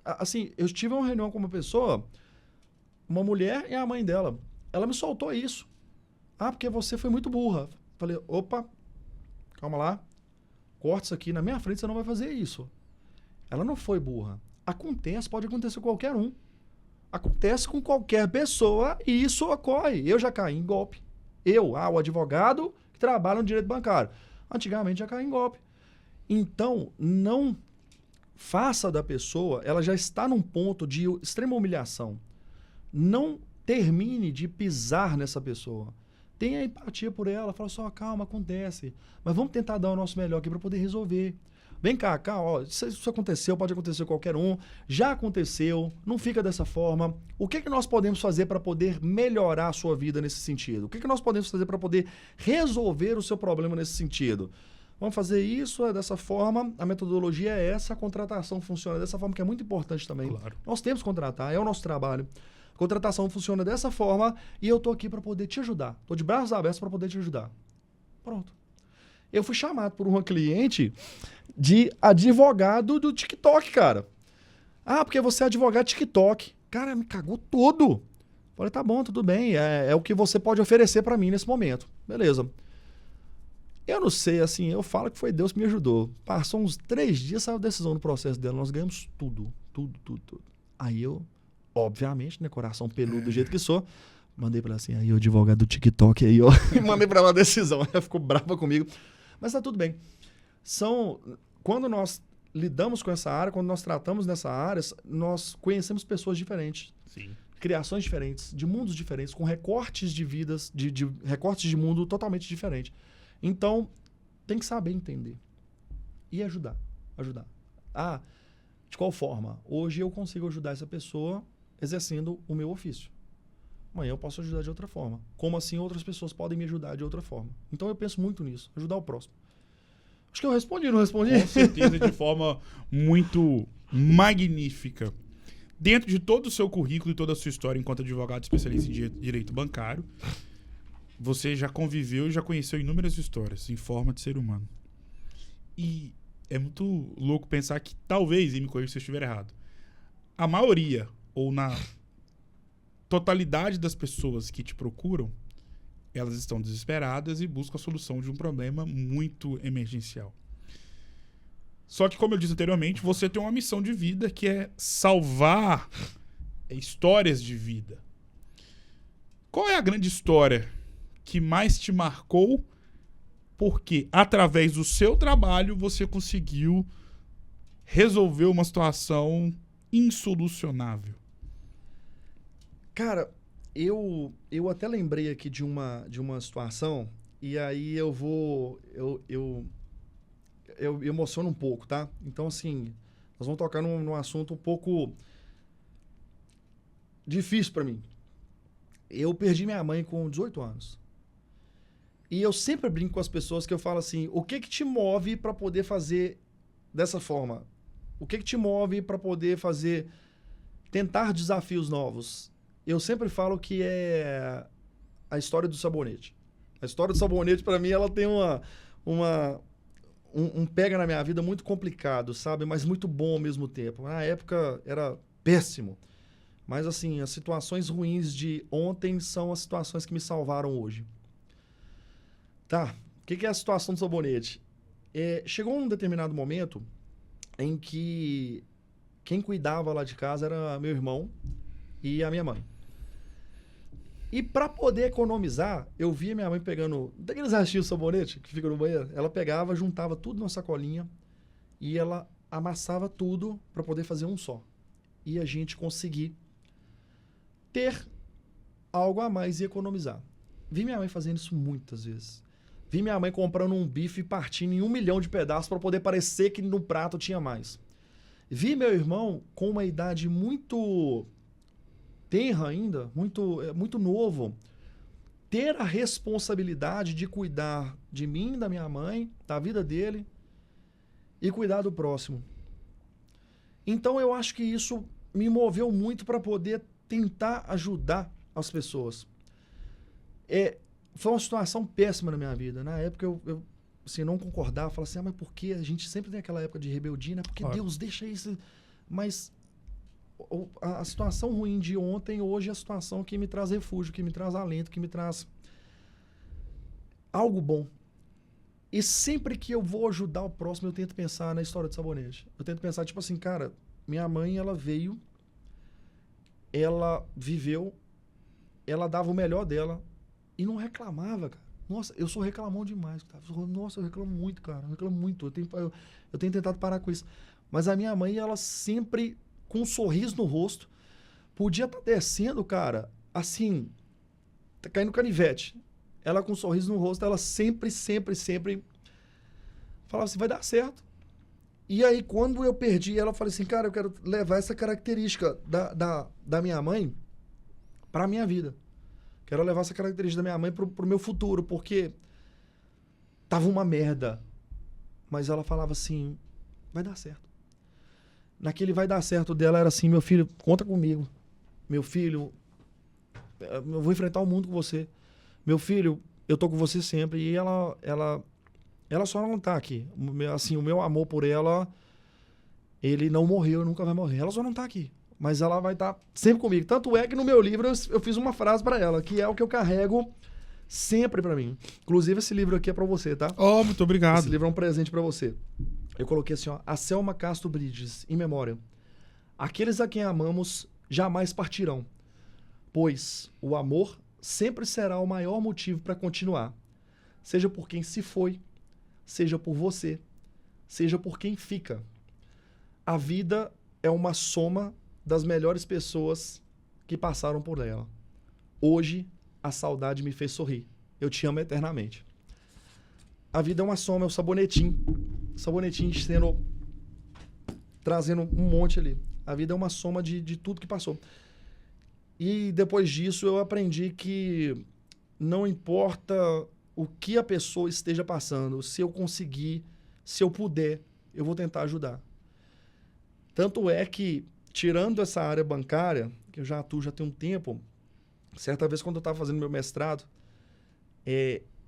Assim, eu tive uma reunião com uma pessoa, uma mulher e a mãe dela. Ela me soltou isso. Porque você foi muito burra. Falei, opa, calma lá. Corta isso aqui. Na minha frente você não vai fazer isso. Ela não foi burra. Acontece, pode acontecer com qualquer um. Acontece com qualquer pessoa e isso ocorre. Eu já caí em golpe. O advogado que trabalha no direito bancário. Antigamente já caí em golpe. Então, não faça da pessoa, ela já está num ponto de extrema humilhação. Não termine de pisar nessa pessoa. Tenha empatia por ela, fala só, calma, acontece. Mas vamos tentar dar o nosso melhor aqui para poder resolver. Vem cá, ó, isso aconteceu, pode acontecer com qualquer um, já aconteceu, não fica dessa forma. O que nós podemos fazer para poder melhorar a sua vida nesse sentido? O que nós podemos fazer para poder resolver o seu problema nesse sentido? Vamos fazer isso dessa forma, a metodologia é essa, a contratação funciona dessa forma, que é muito importante também. Claro. Nós temos que contratar, é o nosso trabalho. A contratação funciona dessa forma e eu estou aqui para poder te ajudar. Estou de braços abertos para poder te ajudar. Pronto. Eu fui chamado por uma cliente de advogado do TikTok, cara. Porque você é advogado TikTok. Cara, me cagou todo. Falei, tá bom, tudo bem, é o que você pode oferecer para mim nesse momento. Beleza. Eu não sei, assim, eu falo que foi Deus que me ajudou. Passou uns 3 dias, saiu a decisão no processo dela, nós ganhamos tudo. Aí eu, obviamente, né, coração peludo do jeito que sou, mandei pra ela assim, aí o advogado do TikTok aí, ó, e mandei pra ela a decisão. Ela ficou brava comigo, mas tá tudo bem. Quando nós lidamos com essa área, quando nós tratamos nessa área, nós conhecemos pessoas diferentes. Sim. Criações diferentes, de mundos diferentes, com recortes de vidas, de recortes de mundo totalmente diferentes. Então, tem que saber entender e ajudar. De qual forma? Hoje eu consigo ajudar essa pessoa exercendo o meu ofício. Amanhã eu posso ajudar de outra forma. Como assim outras pessoas podem me ajudar de outra forma? Então eu penso muito nisso, ajudar o próximo. Acho que eu respondi, não respondi? Com certeza, de forma muito magnífica. Dentro de todo o seu currículo e toda a sua história enquanto advogado especialista em direito bancário, você já conviveu e já conheceu inúmeras histórias em forma de ser humano. E é muito louco pensar que talvez, e me corrija se eu estiver errado, a maioria, ou na totalidade das pessoas que te procuram, elas estão desesperadas e buscam a solução de um problema muito emergencial. Só que, como eu disse anteriormente, você tem uma missão de vida que é salvar histórias de vida. Qual é a grande história que mais te marcou, porque através do seu trabalho você conseguiu resolver uma situação insolucionável? Cara, eu até lembrei aqui de uma situação, e aí eu emociono um pouco, tá? Então, assim, nós vamos tocar num assunto um pouco difícil para mim. Eu perdi minha mãe com 18 anos. E eu sempre brinco com as pessoas que eu falo assim, o que te move para poder fazer dessa forma? O que te move para poder tentar desafios novos? Eu sempre falo que é a história do sabonete. A história do sabonete, para mim, ela tem um pega na minha vida muito complicado, sabe? Mas muito bom ao mesmo tempo. Na época era péssimo. Mas, assim, as situações ruins de ontem são as situações que me salvaram hoje. Tá, o que é a situação do sabonete? Chegou um determinado momento em que quem cuidava lá de casa era meu irmão e a minha mãe. E para poder economizar, eu via minha mãe pegando daqueles restinhos de sabonete que fica no banheiro. Ela pegava, juntava tudo numa sacolinha e ela amassava tudo para poder fazer um só. E a gente conseguir ter algo a mais e economizar. Vi minha mãe fazendo isso muitas vezes. Vi minha mãe comprando um bife e partindo em 1 milhão de pedaços para poder parecer que no prato tinha mais. Vi meu irmão com uma idade muito tenra ainda, muito novo, ter a responsabilidade de cuidar de mim, da minha mãe, da vida dele e cuidar do próximo. Então eu acho que isso me moveu muito para poder tentar ajudar as pessoas. Foi uma situação péssima na minha vida. Na época eu assim, não concordava, falava assim, mas por que? A gente sempre tem aquela época de rebeldia, né? Porque Claro. Deus deixa isso. Mas a situação ruim de ontem, hoje é a situação que me traz refúgio, que me traz alento, que me traz algo bom. E sempre que eu vou ajudar o próximo, eu tento pensar na história do sabonete. Eu tento pensar, tipo assim, cara, minha mãe, ela veio, ela viveu, ela dava o melhor dela e não reclamava, cara. Nossa, eu sou reclamão demais, cara. Nossa, eu reclamo muito, cara. Eu reclamo muito. Eu tenho tentado parar com isso. Mas a minha mãe, ela sempre com um sorriso no rosto, podia estar descendo, cara, assim, tá caindo canivete. Ela com um sorriso no rosto, ela sempre falava assim, vai dar certo. E aí, quando eu perdi ela, eu falei assim, cara, eu quero levar essa característica da minha mãe pra minha vida. Quero levar essa característica da minha mãe pro meu futuro, porque tava uma merda. Mas ela falava assim, vai dar certo. Naquele vai dar certo dela era assim, meu filho, conta comigo. Meu filho, eu vou enfrentar o mundo com você. Meu filho, eu tô com você sempre. E ela só não tá aqui. Assim, o meu amor por ela, ele não morreu, nunca vai morrer. Ela só não tá aqui. Mas ela vai estar sempre comigo. Tanto é que no meu livro eu fiz uma frase pra ela, que é o que eu carrego sempre pra mim. Inclusive, esse livro aqui é pra você, tá? Oh, muito obrigado. Esse livro é um presente pra você. Eu coloquei assim, ó, a Selma Castro Bridges, em memória. Aqueles a quem amamos jamais partirão, pois o amor sempre será o maior motivo para continuar. Seja por quem se foi, seja por você, seja por quem fica. A vida é uma soma das melhores pessoas que passaram por ela. Hoje, a saudade me fez sorrir. Eu te amo eternamente. A vida é uma soma, é o sabonetinho. Sabonetinho trazendo um monte ali. A vida é uma soma de tudo que passou. E depois disso eu aprendi que não importa o que a pessoa esteja passando, se eu conseguir, se eu puder, eu vou tentar ajudar. Tanto é que, tirando essa área bancária, que eu já atuo já tem um tempo, certa vez quando eu estava fazendo meu mestrado,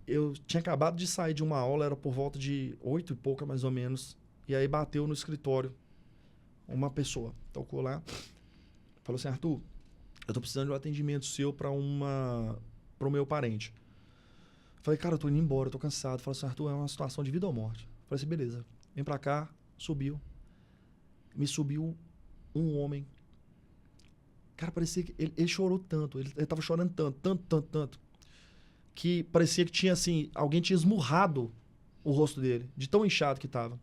eu tinha acabado de sair de uma aula, era por volta de 8 e pouca mais ou menos, e aí bateu no escritório uma pessoa, tocou lá, falou assim, Arthur, eu tô precisando de um atendimento seu para o meu parente. Falei, cara, eu tô indo embora, eu tô cansado. Falei assim, Arthur, é uma situação de vida ou morte. Falei assim, beleza, vem pra cá, subiu. Me subiu um homem. Cara, parecia que ele chorou tanto, ele tava chorando tanto, que parecia que tinha assim, alguém tinha esmurrado o rosto dele, de tão inchado que tava.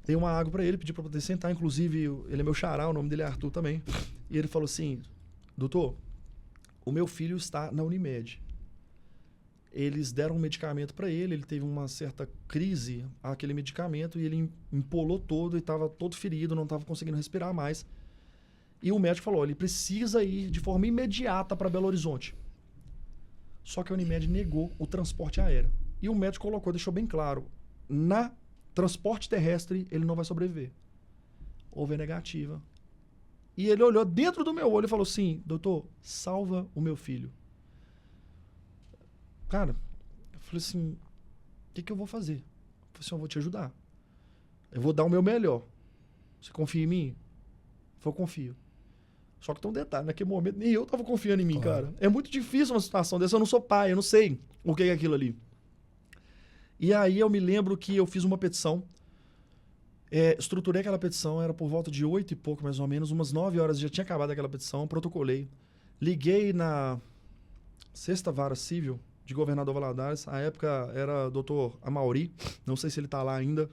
Dei uma água pra ele, pedi pra poder sentar, inclusive ele é meu xará, o nome dele é Arthur também. E ele falou assim, doutor, o meu filho está na Unimed. Eles deram um medicamento para ele, ele teve uma certa crise àquele medicamento e ele empolou todo e estava todo ferido, não estava conseguindo respirar mais. E o médico falou, ele precisa ir de forma imediata para Belo Horizonte. Só que a Unimed negou o transporte aéreo. E o médico colocou, deixou bem claro, na transporte terrestre ele não vai sobreviver. Houve a negativa. E ele olhou dentro do meu olho e falou assim, doutor, salva o meu filho. Cara, eu falei assim, o que eu vou fazer? Eu falei assim, eu vou te ajudar. Eu vou dar o meu melhor. Você confia em mim? Eu falei, eu confio. Só que tem um detalhe, naquele momento nem eu tava confiando em mim, claro. Cara. É muito difícil uma situação dessa, eu não sou pai, eu não sei o que é aquilo ali. E aí eu me lembro que eu fiz uma petição, estruturei aquela petição, era por volta de 8 e pouco mais ou menos, umas 9 horas já tinha acabado aquela petição, protocolei. Liguei na 6ª Vara Civil de Governador Valadares, a época era o doutor Amauri, não sei se ele está lá ainda.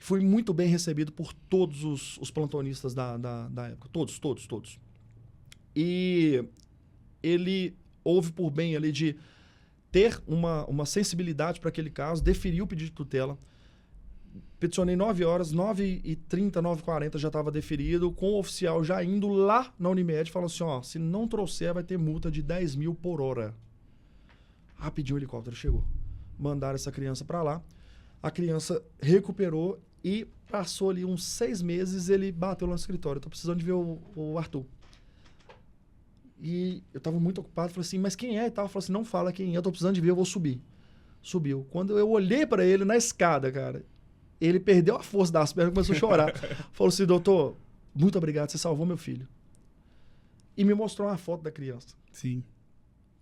Fui muito bem recebido por todos os plantonistas da época, todos. E ele houve por bem ali de ter uma sensibilidade para aquele caso, deferiu o pedido de tutela, peticionei 9 horas, 9h30, 9h40 já estava deferido, com o oficial já indo lá na Unimed, falando assim, ó, se não trouxer vai ter multa de 10 mil por hora. Rapidinho o helicóptero chegou. Mandaram essa criança para lá. A criança recuperou e passou ali uns 6 meses, ele bateu lá no escritório. Tô precisando de ver o Arthur. E eu tava muito ocupado, falei assim, mas quem é e tal? Falei assim, não fala quem é, eu tô precisando de ver, eu vou subir. Subiu. Quando eu olhei para ele na escada, cara, ele perdeu a força das pernas e começou a chorar. Falou assim, doutor, muito obrigado, você salvou meu filho. E me mostrou uma foto da criança. Sim.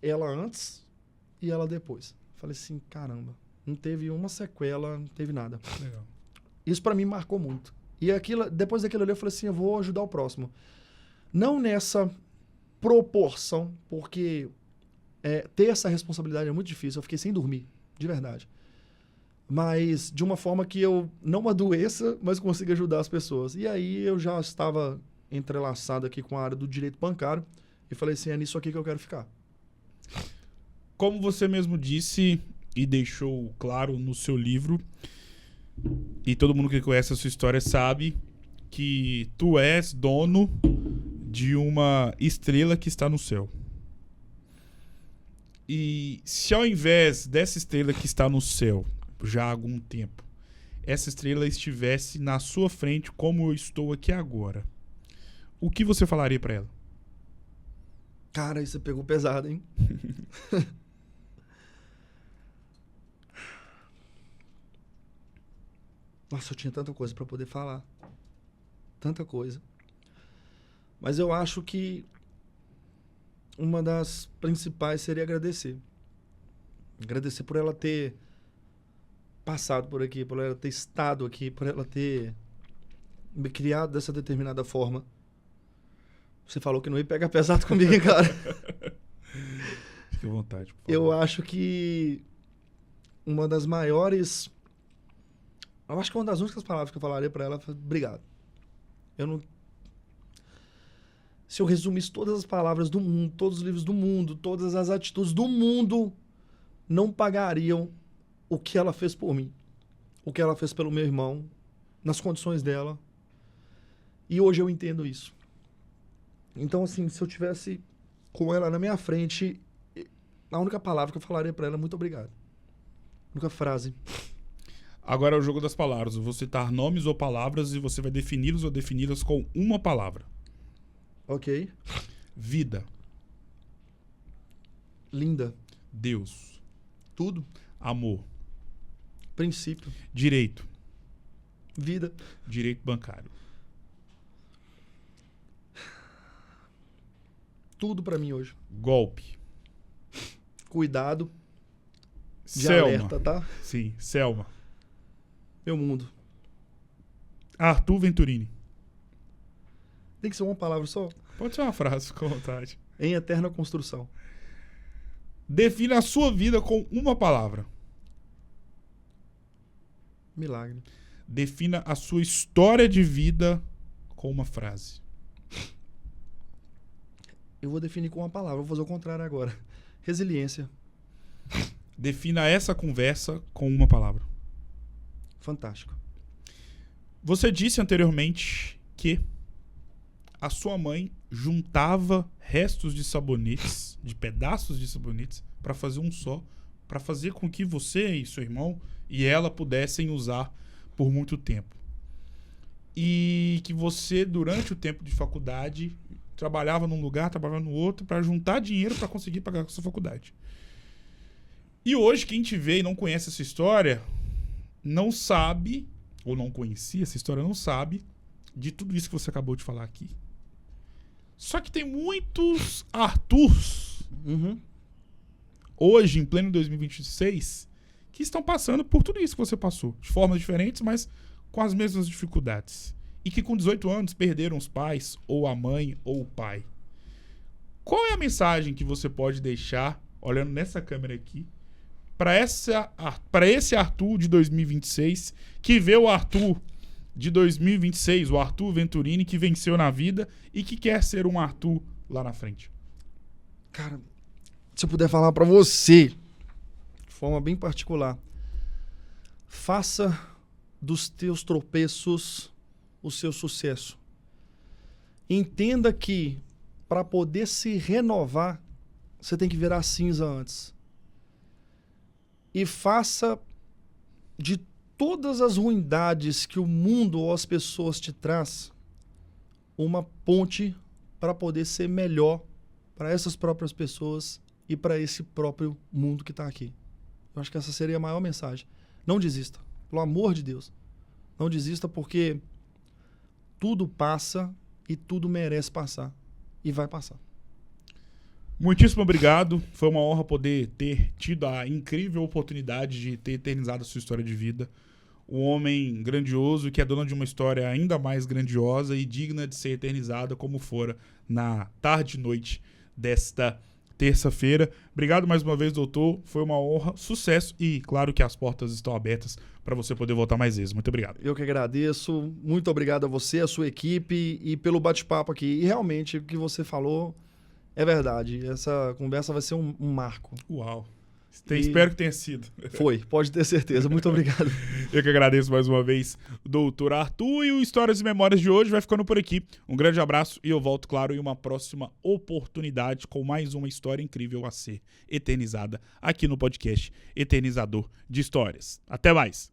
Ela antes e ela depois. Falei assim, caramba, não teve uma sequela, não teve nada. Legal. Isso para mim marcou muito. E depois daquilo ali eu falei assim, eu vou ajudar o próximo. Não nessa proporção, porque ter essa responsabilidade é muito difícil. Eu fiquei sem dormir, de verdade. Mas de uma forma que eu não adoeça, mas consiga ajudar as pessoas. E aí eu já estava entrelaçado aqui com a área do direito bancário e falei assim, é nisso aqui que eu quero ficar. Como você mesmo disse e deixou claro no seu livro, e todo mundo que conhece a sua história sabe que tu és dono de uma estrela que está no céu. E se ao invés dessa estrela que está no céu, já há algum tempo, essa estrela estivesse na sua frente como eu estou aqui agora, o que você falaria para ela? Cara, isso pegou pesado, hein? Nossa, eu tinha tanta coisa para poder falar. Tanta coisa. Mas eu acho que uma das principais seria agradecer. Agradecer por ela ter passado por aqui, por ela ter estado aqui, por ela ter me criado dessa determinada forma. Você falou que não ia pegar pesado comigo, hein, cara? Fique à vontade, por favor. Eu acho que uma das maiores... Eu acho que uma das únicas palavras que eu falaria pra ela foi obrigado. Eu não... Se eu resumisse todas as palavras do mundo, todos os livros do mundo, todas as atitudes do mundo, não pagariam o que ela fez por mim. O que ela fez pelo meu irmão, nas condições dela. E hoje eu entendo isso. Então, assim, se eu tivesse com ela na minha frente, a única palavra que eu falaria pra ela é muito obrigado. A única frase. Agora é o jogo das palavras. Eu vou citar nomes ou palavras e você vai defini-los ou defini-las com uma palavra. Ok. Vida. Linda. Deus. Tudo. Amor. Princípio. Direito. Vida. Direito bancário. Tudo pra mim hoje. Golpe. Cuidado. De Selma. alerta, tá? Sim, Selma. Meu mundo. Arthur Venturini. Tem que ser uma palavra só. Pode ser uma frase, com vontade. Em eterna construção. Defina a sua vida com uma palavra. Milagre. Defina a sua história de vida com uma frase. Eu vou definir com uma palavra. Vou fazer o contrário agora. Resiliência. Defina essa conversa com uma palavra. Fantástico. Você disse anteriormente que a sua mãe juntava restos de sabonetes, de pedaços de sabonetes, para fazer um só, para fazer com que você e seu irmão e ela pudessem usar por muito tempo. E que você, durante o tempo de faculdade, trabalhava num lugar, trabalhava no outro, para juntar dinheiro para conseguir pagar a sua faculdade. E hoje, quem te vê e não conhece essa história, não sabe, ou não conhecia essa história, não sabe de tudo isso que você acabou de falar aqui. Só que tem muitos Arthurs, hoje, em pleno 2026, que estão passando por tudo isso que você passou, de formas diferentes, mas com as mesmas dificuldades. E que com 18 anos perderam os pais, ou a mãe, ou o pai. Qual é a mensagem que você pode deixar, olhando nessa câmera aqui, para esse Arthur de 2026, que vê o Arthur de 2026, o Arthur Venturini, que venceu na vida e que quer ser um Arthur lá na frente? Cara, se eu puder falar pra você, de forma bem particular, faça dos teus tropeços o seu sucesso. Entenda que para poder se renovar, você tem que virar cinza antes. E faça de todas as ruindades que o mundo ou as pessoas te traz uma ponte para poder ser melhor para essas próprias pessoas e para esse próprio mundo que está aqui. Eu acho que essa seria a maior mensagem. Não desista. Pelo amor de Deus. Não desista, porque tudo passa e tudo merece passar. E vai passar. Muitíssimo obrigado. Foi uma honra poder ter tido a incrível oportunidade de ter eternizado a sua história de vida. Um homem grandioso que é dono de uma história ainda mais grandiosa e digna de ser eternizada como fora na tarde e noite desta terça-feira. Obrigado mais uma vez, doutor. Foi uma honra, sucesso e claro que as portas estão abertas para você poder voltar mais vezes. Muito obrigado. Eu que agradeço. Muito obrigado a você, a sua equipe e pelo bate-papo aqui. E realmente o que você falou é verdade. Essa conversa vai ser um marco. Uau. Espero que tenha sido. Foi, pode ter certeza. Muito obrigado. Eu que agradeço mais uma vez, doutor Arthur. E o Histórias e Memórias de hoje vai ficando por aqui. Um grande abraço e eu volto, claro, em uma próxima oportunidade com mais uma história incrível a ser eternizada aqui no podcast Eternizador de Histórias. Até mais!